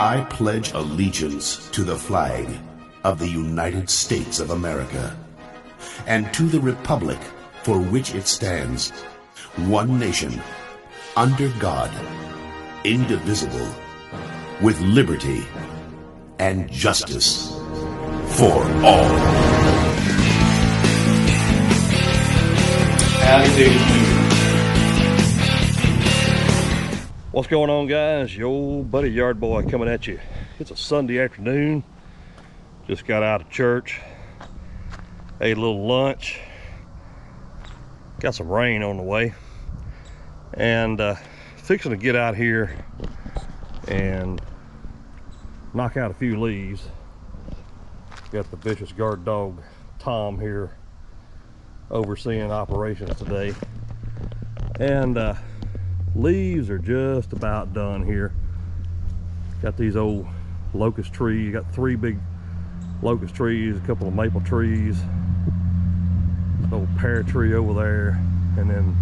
I pledge allegiance to the flag of the United States of America and to the republic for which it stands, one nation, under God, indivisible, with liberty and justice for all. What's going on, guys? Your old buddy Yard Boy coming at you. It's a Sunday afternoon. Just got out of church, ate a little lunch, got some rain on the way, and fixing to get out here and knock out a few leaves. Got the vicious guard dog Tom here overseeing operations today, and leaves are just about done here. Got these old locust trees. Got 3 big locust trees, a couple of maple trees, an old pear tree over there, and then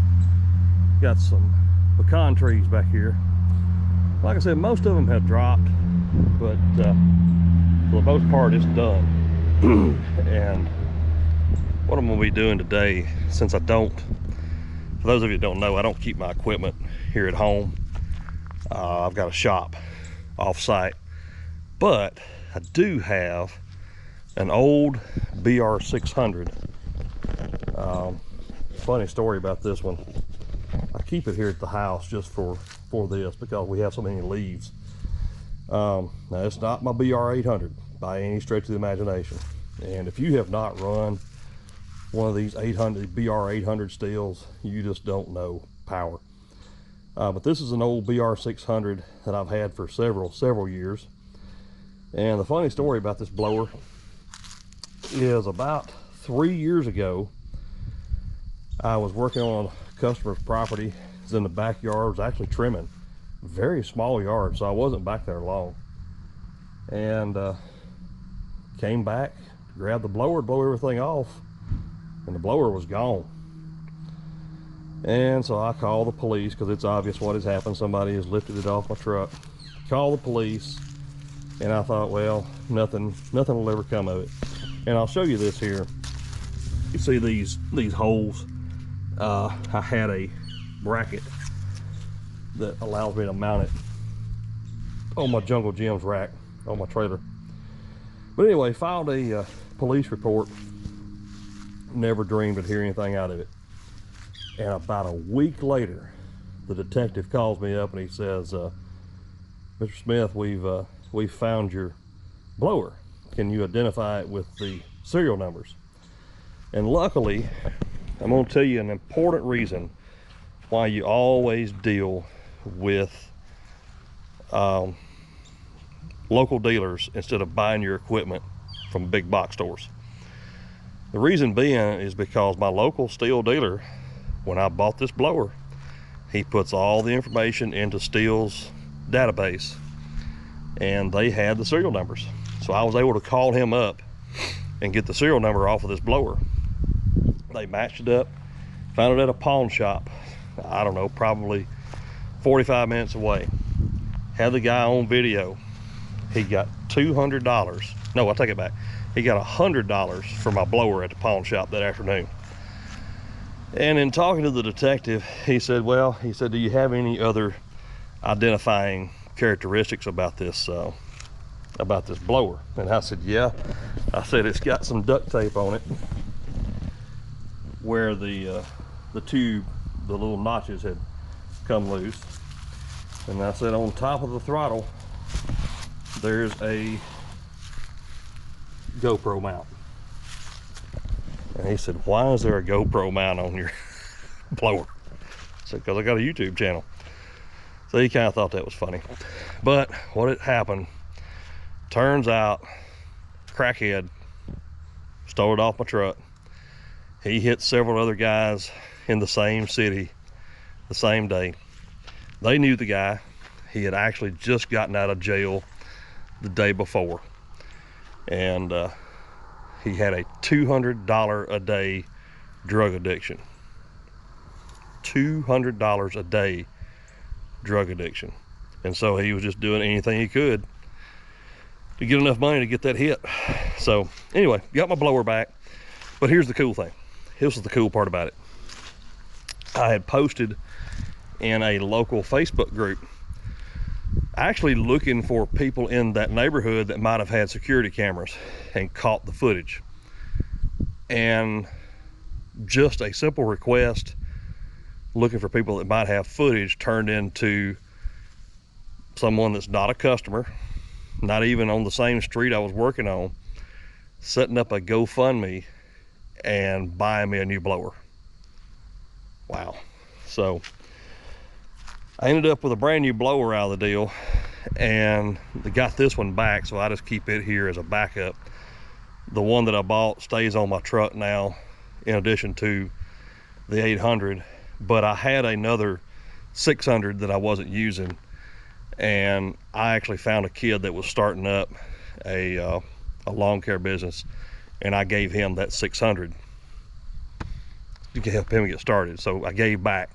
got some pecan trees back here. Like I said, most of them have dropped, but for the most part it's done. And what I'm going to be doing today, since I don't, for those of you that don't know, I don't keep my equipment here at home. I've got a shop off-site, but I do have an old BR600. Funny story about this one. I keep it here at the house just for this because we have so many leaves. Now, it's not my BR800 by any stretch of the imagination. And if you have not run one of these BR800 stills, you just don't know power. But this is an old BR600 that I've had for several years. And the funny story about this blower is about 3 years ago, I was working on a customer's property. It was in the backyard. I was actually trimming. Very small yard, so I wasn't back there long. And came back, grabbed the blower, blow everything off, and the blower was gone. And so I called the police because it's obvious what has happened. Somebody has lifted it off my truck. Called the police, and I thought, well, nothing will ever come of it. And I'll show you this here. You see these holes. I had a bracket that allows me to mount it on my Jungle Gyms rack on my trailer. But anyway, filed a police report. Never dreamed I'd hear anything out of it. And about a week later, the detective calls me up and he says, Mr. Smith, we've found your blower. Can you identify it with the serial numbers? And luckily, I'm going to tell you an important reason why you always deal with local dealers instead of buying your equipment from big box stores. The reason being is because my local steel dealer, when I bought this blower, he puts all the information into Steel's database, and they had the serial numbers. So I was able to call him up and get the serial number off of this blower. They matched it up, found it at a pawn shop, I don't know, probably 45 minutes away. Had the guy on video. He got $200. No, I take it back. He got $100 for my blower at the pawn shop that afternoon. And in talking to the detective, he said, do you have any other identifying characteristics about this blower? And I said, yeah. I said, it's got some duct tape on it where the tube, the little notches had come loose. And I said, on top of the throttle, there's a GoPro mount. And he said, why is there a GoPro mount on your blower? I said, because I got a YouTube channel. So he kind of thought that was funny. But what had happened, turns out, crackhead stole it off my truck. He hit several other guys in the same city the same day. They knew the guy. He had actually just gotten out of jail the day before. And he had a $200 a day drug addiction. $200 a day drug addiction. And so he was just doing anything he could to get enough money to get that hit. So anyway, got my blower back. But here's the cool thing. This is the cool part about it. I had posted in a local Facebook group, actually looking for people in that neighborhood that might have had security cameras and caught the footage. And just a simple request, looking for people that might have footage, turned into someone that's not a customer, not even on the same street I was working on, setting up a GoFundMe and buying me a new blower. Wow. So I ended up with a brand new blower out of the deal, and they got this one back, so I just keep it here as a backup. The one that I bought stays on my truck now, in addition to the 800, but I had another 600 that I wasn't using, and I actually found a kid that was starting up a lawn care business, and I gave him that 600 to help him get started. So I gave back,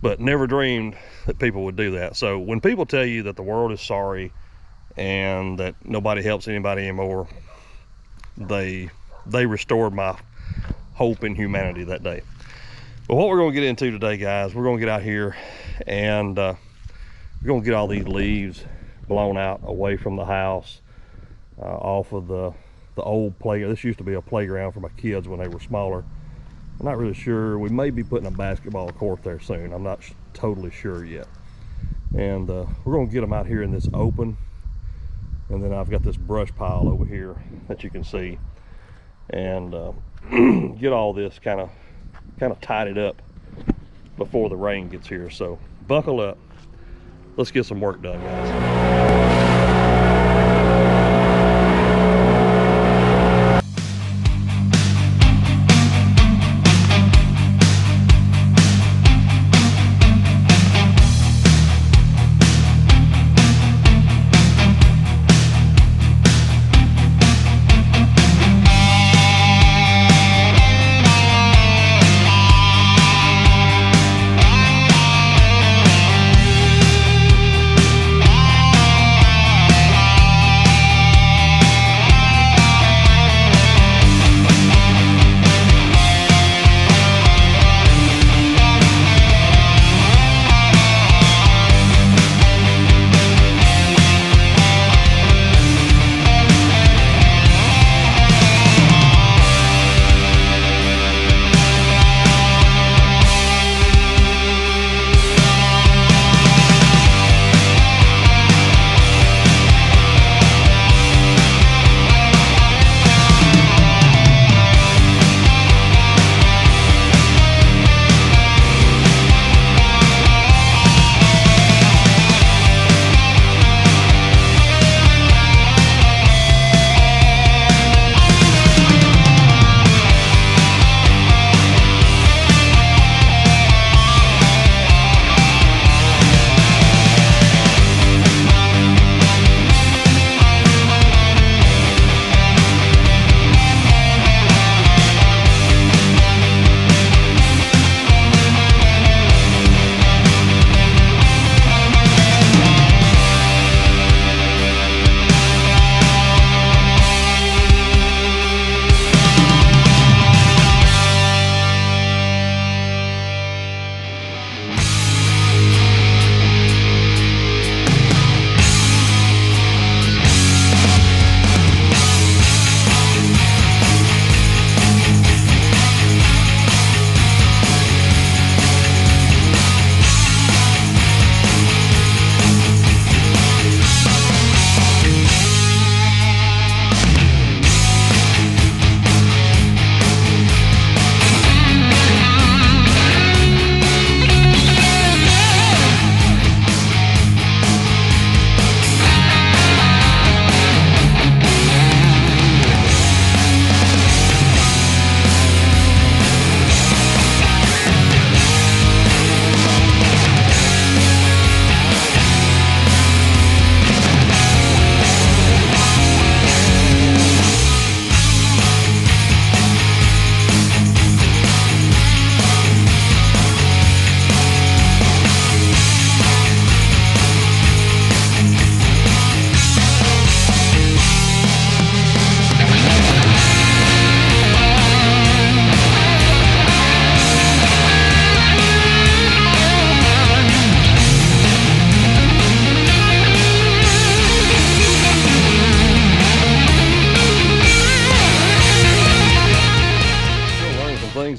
but never dreamed that people would do that. So when people tell you that the world is sorry and that nobody helps anybody anymore, they restored my hope in humanity that day. But what we're going to get into today, guys, we're going to get out here and we're going to get all these leaves blown out away from the house, off of the old playground. This used to be a playground for my kids when they were smaller. I'm not really sure. We may be putting a basketball court there soon. I'm not totally sure yet. And we're going to get them out here in this open. And then I've got this brush pile over here that you can see. And get all this kind of tidied up before the rain gets here. So buckle up. Let's get some work done, guys.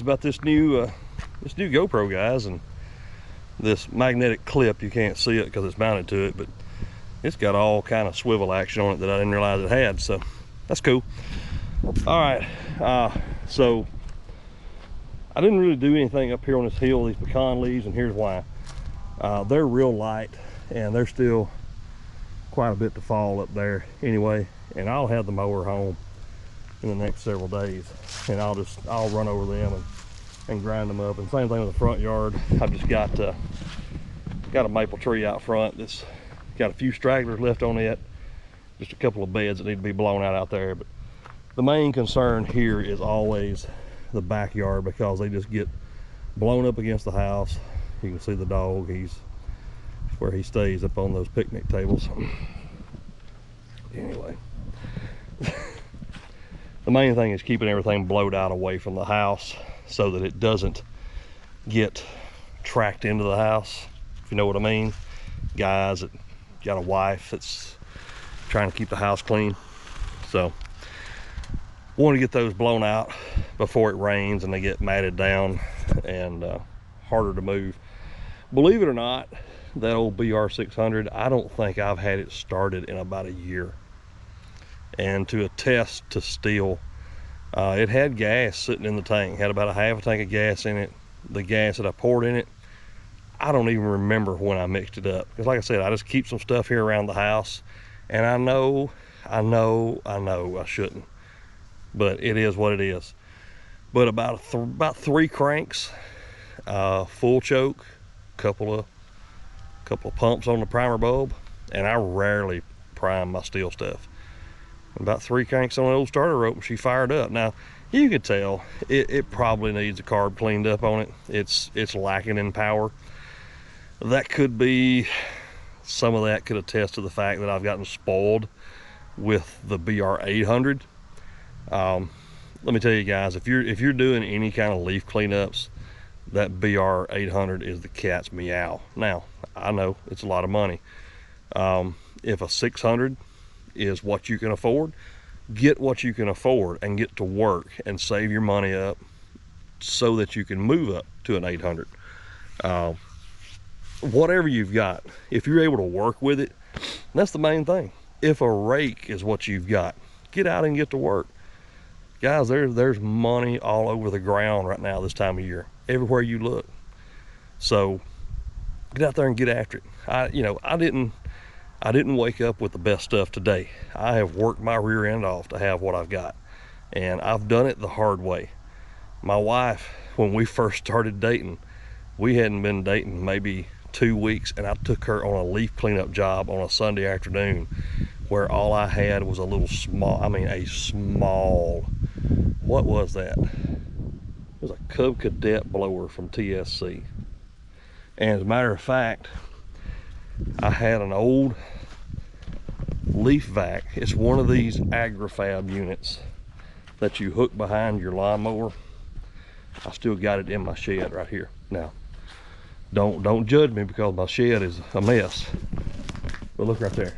things about this new GoPro, guys, and this magnetic clip. You can't see it because it's mounted to it, but it's got all kind of swivel action on it that I didn't realize it had, so that's cool. All right, so I didn't really do anything up here on this hill, these pecan leaves, and here's why. They're real light, and there's still quite a bit to fall up there anyway, and I'll have the mower home in the next several days, and I'll run over them and grind them up. And same thing with the front yard. I've just got a maple tree out front that's got a few stragglers left on it, just a couple of beds that need to be blown out there. But the main concern here is always the backyard, because they just get blown up against the house. You can see the dog, he's where he stays, up on those picnic tables. Anyway, the main thing is keeping everything blowed out away from the house so that it doesn't get tracked into the house, if you know what I mean. Guys that got a wife that's trying to keep the house clean. So want to get those blown out before it rains and they get matted down and harder to move. Believe it or not, that old BR600, I don't think I've had it started in about a year. And to attest to steel, it had gas sitting in the tank, had about a half a tank of gas in it. The gas that I poured in it, I don't even remember when I mixed it up, because like I said, I just keep some stuff here around the house, and I know I shouldn't, but it is what it is. But about 3 cranks, full choke, couple of pumps on the primer bulb, and I rarely prime my steel stuff. About 3 cranks on an old starter rope, and she fired up. Now you could tell it probably needs a carb cleaned up on it. It's lacking in power. That could be, some of that could attest to the fact that I've gotten spoiled with the BR800. Let me tell you guys, if you're doing any kind of leaf cleanups, that BR800 is the cat's meow. Now, I know it's a lot of money. If a 600 is what you can afford, get what you can afford and get to work and save your money up so that you can move up to an 800. Whatever you've got, if you're able to work with it, that's the main thing. If a rake is what you've got, get out and get to work. Guys, there's money all over the ground right now this time of year, everywhere you look. So get out there and get after it. I didn't wake up with the best stuff today. I have worked my rear end off to have what I've got, and I've done it the hard way. My wife, when we first started dating, we hadn't been dating maybe 2 weeks, and I took her on a leaf cleanup job on a Sunday afternoon where all I had was a small, what was that? It was a Cub Cadet blower from TSC. And as a matter of fact, I had an old leaf vac. It's one of these AgriFab units that you hook behind your lawnmower. I still got it in my shed right here. Now, don't judge me because my shed is a mess. But look right there.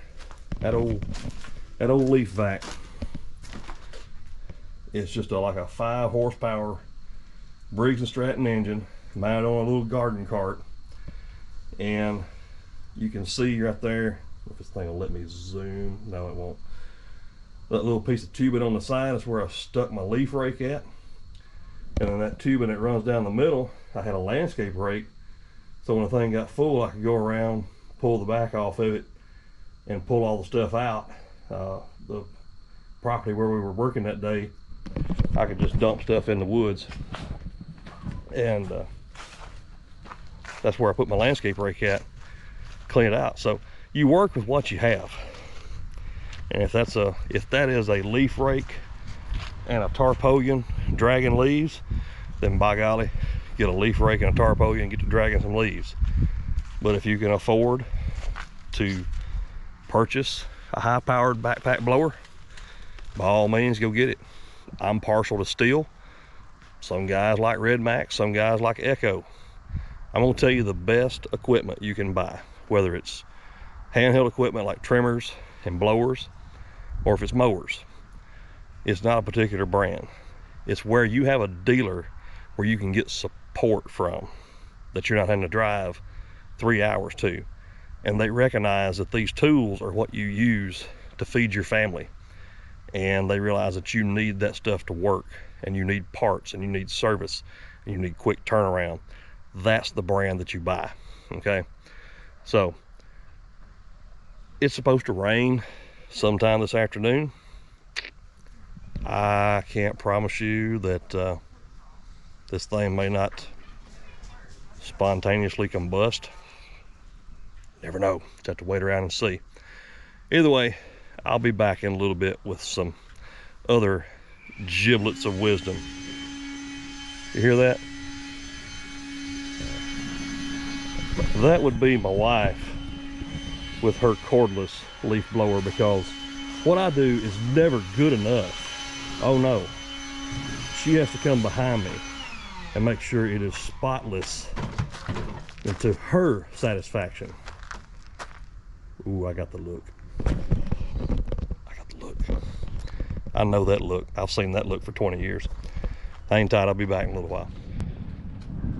That old leaf vac. It's just like a 5 horsepower Briggs & Stratton engine mounted on a little garden cart. And you can see right there, if this thing will let me zoom, no it won't. That little piece of tubing on the side is where I stuck my leaf rake at. And then that tubing that runs down the middle, I had a landscape rake. So when the thing got full, I could go around, pull the back off of it, and pull all the stuff out. The property where we were working that day, I could just dump stuff in the woods. And that's where I put my landscape rake at, clean it out. So you work with what you have. And if that is a leaf rake and a tarpaulin dragging leaves, then by golly, get a leaf rake and a tarpaulin and get to dragging some leaves. But if you can afford to purchase a high-powered backpack blower, by all means go get it. I'm partial to steel. Some guys like Red Max, some guys like Echo. I'm gonna tell you the best equipment you can buy, whether it's handheld equipment like trimmers and blowers, or if it's mowers. It's not a particular brand. It's where you have a dealer where you can get support from, that you're not having to drive 3 hours to. And they recognize that these tools are what you use to feed your family. And they realize that you need that stuff to work, and you need parts, and you need service, and you need quick turnaround. That's the brand that you buy, okay? So it's supposed to rain sometime this afternoon. I can't promise you that this thing may not spontaneously combust. Never know. Just have to wait around and see. Either way, I'll be back in a little bit with some other giblets of wisdom. You hear that? That would be my wife with her cordless leaf blower, because what I do is never good enough. Oh no. She has to come behind me and make sure it is spotless and to her satisfaction. Ooh, I got the look. I got the look. I know that look. I've seen that look for 20 years. Hang tight, I'll be back in a little while.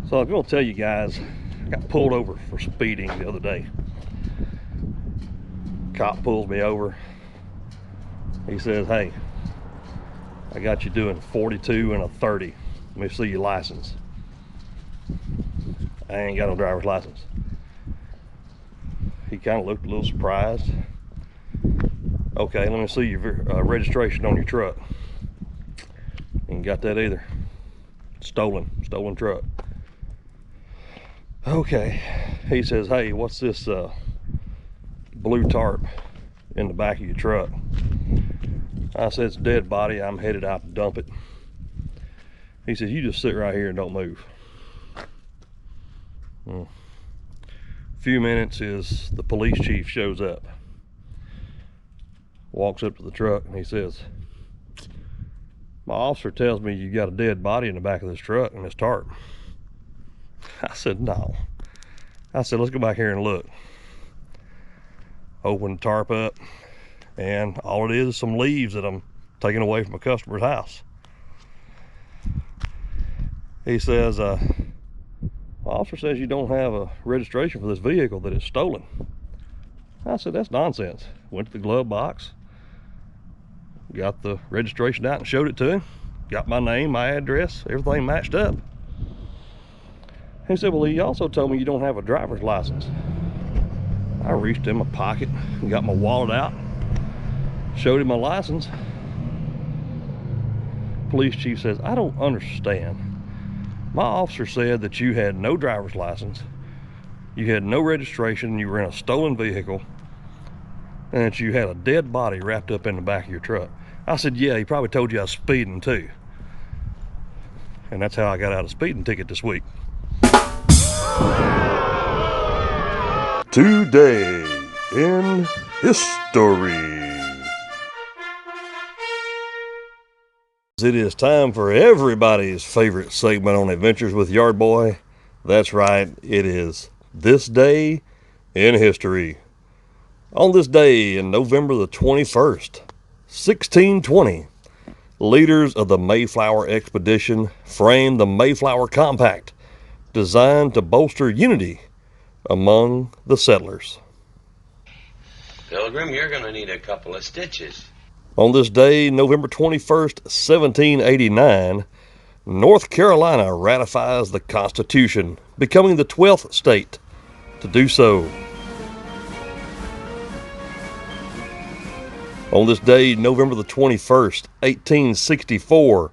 So I'm gonna tell you guys, I got pulled over for speeding the other day. Cop pulls me over. He says, hey, I got you doing 42 and a 30. Let me see your license. I ain't got no driver's license. He kind of looked a little surprised. Okay, let me see your registration on your truck. Ain't got that either. Stolen truck. Okay, he says, hey, what's this blue tarp in the back of your truck? I said, it's a dead body. I'm headed out to dump it. He says, you just sit right here and don't move. A few minutes is the police chief shows up. Walks up to the truck and he says, my officer tells me you got a dead body in the back of this truck and this tarp. I said, no. I said, let's go back here and look. Open the tarp up, and all it is some leaves that I'm taking away from a customer's house. He says, my officer says you don't have a registration for this vehicle, that it's stolen. I said, that's nonsense. Went to the glove box, got the registration out and showed it to him. Got my name, my address, everything matched up. He said, well, he also told me you don't have a driver's license. I reached in my pocket and got my wallet out, showed him my license. Police chief says, I don't understand. My officer said that you had no driver's license, you had no registration, you were in a stolen vehicle, and that you had a dead body wrapped up in the back of your truck. I said, yeah, he probably told you I was speeding too. And that's how I got out a speeding ticket this week. Today in history. It is time for everybody's favorite segment on Adventures with Yard Boy. That's right, it is This Day in History. On this day in November the 21st, 1620, leaders of the Mayflower expedition framed the Mayflower Compact, designed to bolster unity among the settlers. Pilgrim, you're going to need a couple of stitches. On this day, November 21st, 1789, North Carolina ratifies the Constitution, becoming the 12th state to do so. On this day, November the 21st, 1864,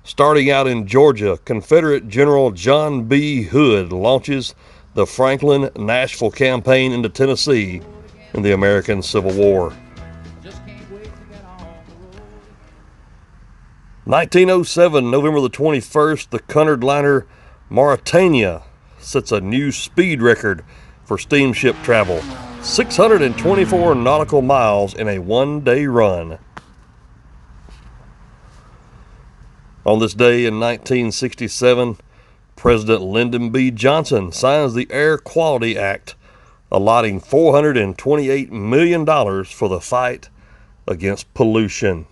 starting out in Georgia, Confederate General John B. Hood launches the Franklin-Nashville campaign into Tennessee in the American Civil War. 1907, November the 21st, the Cunard liner Mauretania sets a new speed record for steamship travel, 624 nautical miles in a one-day run. On this day in 1967, President Lyndon B. Johnson signs the Air Quality Act, allotting $428 million for the fight against pollution.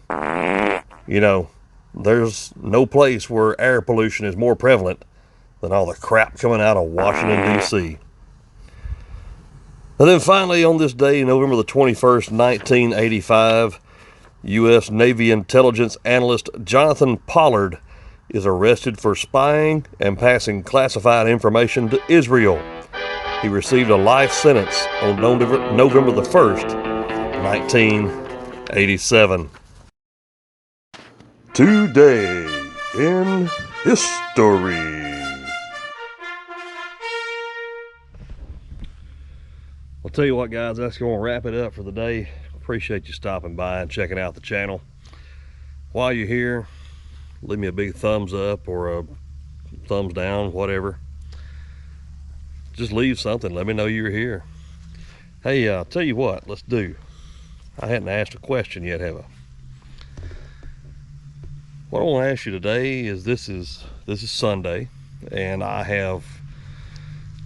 You know, there's no place where air pollution is more prevalent than all the crap coming out of Washington, D.C. And then finally, on this day, November the 21st, 1985, U.S. Navy intelligence analyst Jonathan Pollard is arrested for spying and passing classified information to Israel. He received a life sentence on November the 1st, 1987. Today in history. I'll tell you what, guys, that's going to wrap it up for the day. Appreciate you stopping by and checking out the channel. While you're here, leave me a big thumbs up or a thumbs down, whatever. Just leave something. Let me know you're here. Hey, I'll tell you what, let's do. I hadn't asked a question yet, have I? What I want to ask you today is this is Sunday, and I have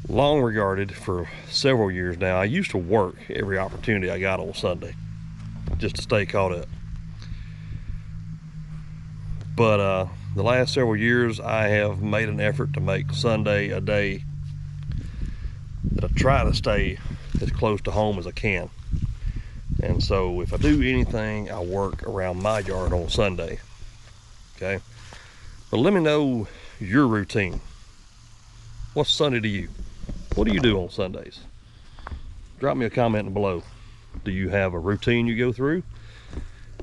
long regarded for several years now. I used to work every opportunity I got on Sunday just to stay caught up. But the last several years I have made an effort to make Sunday a day that I try to stay as close to home as I can. And so if I do anything, I work around my yard on Sunday. Okay? But let me know your routine. What's Sunday to you? What do you do on Sundays? Drop me a comment below. Do you have a routine you go through?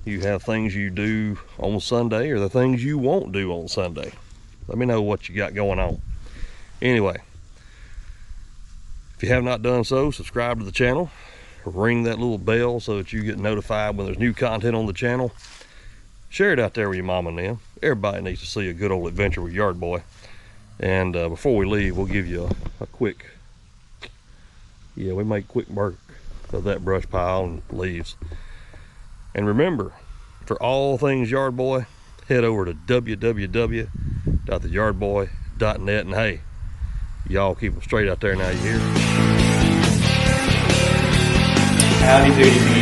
You have things you do on Sunday, or the things you won't do on Sunday? Let me know what you got going on. Anyway, if you have not done so, subscribe to the channel. Ring that little bell so that you get notified when there's new content on the channel. Share it out there with your mom and them. Everybody needs to see a good old adventure with Yard Boy. And before we leave, we'll give you a quick, we make quick work of that brush pile and leaves. And remember, for all things Yard Boy, head over to www.theyardboy.net. And hey, y'all keep them straight out there now, you hear? Howdy doody.